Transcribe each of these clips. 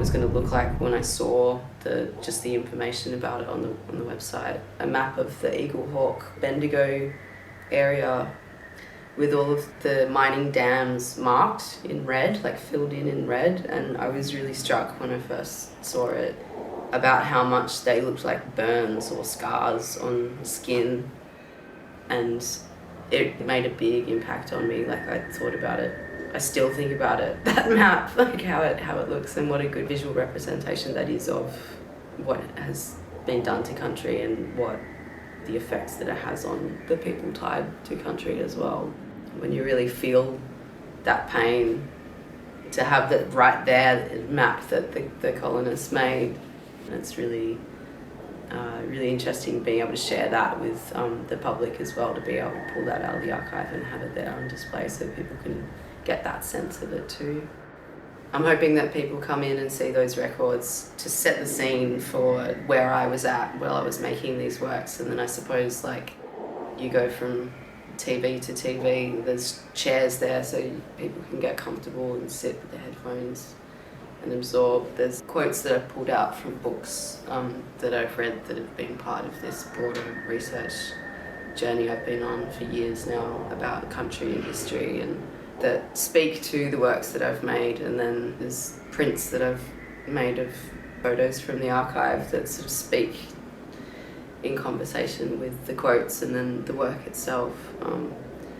was going to look like when I saw just the information about it on the website. A map of the Eagle Hawk Bendigo area with all of the mining dams marked in red, like filled in red, and I was really struck when I first saw it about how much they looked like burns or scars on skin, and it made a big impact on me. Like, I thought about it, I still think about it, that map, like how it looks, and what a good visual representation that is of what has been done to country and what the effects that it has on the people tied to country as well. When you really feel that pain, to have that right there map that the colonists made, it's really really interesting being able to share that with the public as well, to be able to pull that out of the archive and have it there on display so people can get that sense of it too. I'm hoping that people come in and see those records to set the scene for where I was at while I was making these works, and then I suppose, like, you go from TV to TV, there's chairs there so people can get comfortable and sit with their headphones and absorb. There's quotes that I've pulled out from books that I've read that have been part of this broader research journey I've been on for years now about country and history, and that speak to the works that I've made. And then there's prints that I've made of photos from the archive that sort of speak in conversation with the quotes and then the work itself.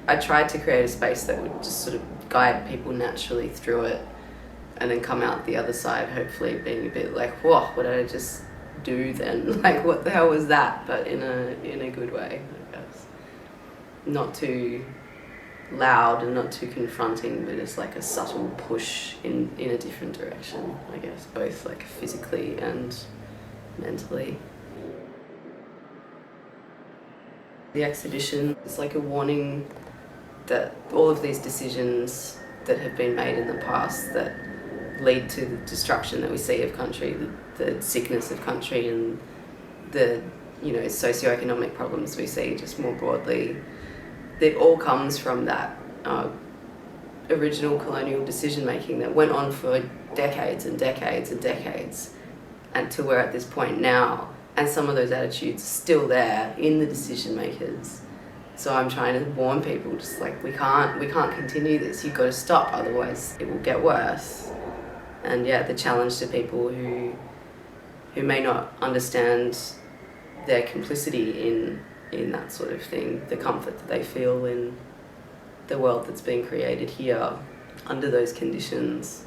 I tried to create a space that would just sort of guide people naturally through it, and then come out the other side hopefully being a bit like, whoa, what did I just do then? Like, what the hell was that? But in a good way, I guess. Not too loud and not too confronting, but it's like a subtle push in a different direction, I guess, both like physically and mentally. The exhibition is like a warning that all of these decisions that have been made in the past that lead to the destruction that we see of country, the sickness of country, and the, you know, socioeconomic problems we see just more broadly, it all comes from that original colonial decision making that went on for decades and decades and decades, until we're at this point now, and some of those attitudes are still there in the decision makers. So I'm trying to warn people, just like, we can't continue this. You've got to stop, otherwise it will get worse. And yeah, the challenge to people who may not understand their complicity in that sort of thing, the comfort that they feel in the world that's being created here under those conditions,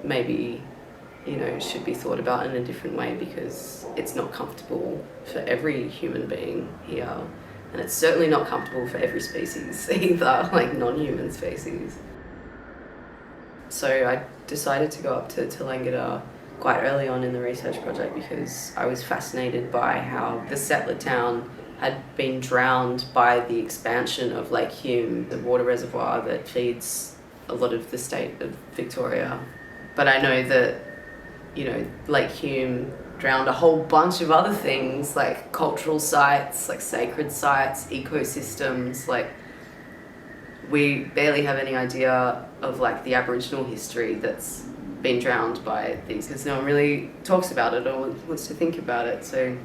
maybe, you know, should be thought about in a different way, because it's not comfortable for every human being here, and it's certainly not comfortable for every species either, like non-human species. So I decided to go up to Langada quite early on in the research project because I was fascinated by how the settler town had been drowned by the expansion of Lake Hume, the water reservoir that feeds a lot of the state of Victoria. But I know that, you know, Lake Hume drowned a whole bunch of other things, like cultural sites, like sacred sites, ecosystems. Like, we barely have any idea of like the Aboriginal history that's been drowned by these, because no one really talks about it or wants to think about it. So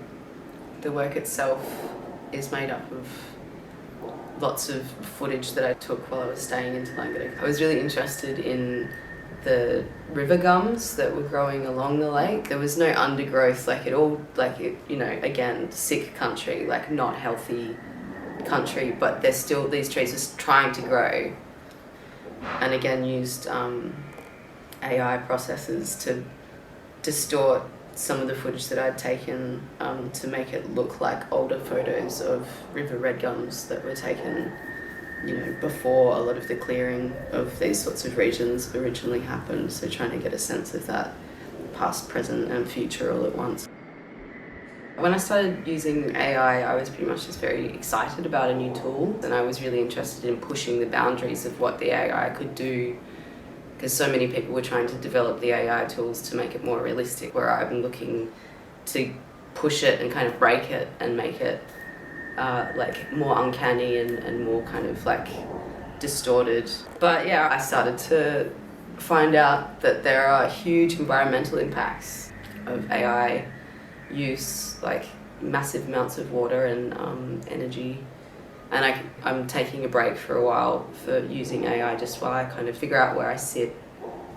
the work itself is made up of lots of footage that I took while I was staying in Langada. I was really interested in the river gums that were growing along the lake. There was no undergrowth, like it all, like it, you know, again, sick country, like not healthy country, but there's still, these trees are trying to grow. And again, used AI processes to distort some of the footage that I'd taken to make it look like older photos of river red gums that were taken, you know, before a lot of the clearing of these sorts of regions originally happened. So trying to get a sense of that past, present and future all at once. When I started using AI, I was pretty much just very excited about a new tool, and I was really interested in pushing the boundaries of what the AI could do, because so many people were trying to develop the AI tools to make it more realistic, where I've been looking to push it and kind of break it and make it like more uncanny and more kind of like distorted. But yeah, I started to find out that there are huge environmental impacts of AI use, like massive amounts of water and energy. And I'm taking a break for a while for using AI just while I kind of figure out where I sit,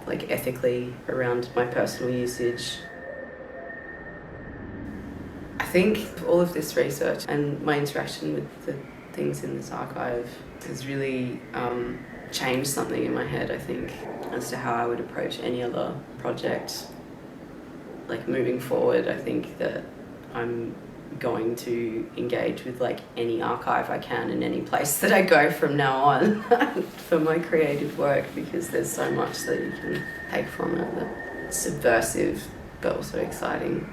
like ethically, around my personal usage. I think all of this research and my interaction with the things in this archive has really changed something in my head, I think, as to how I would approach any other project. Like moving forward, I think that I'm going to engage with like any archive I can in any place that I go from now on for my creative work, because there's so much that you can take from it that's subversive but also exciting.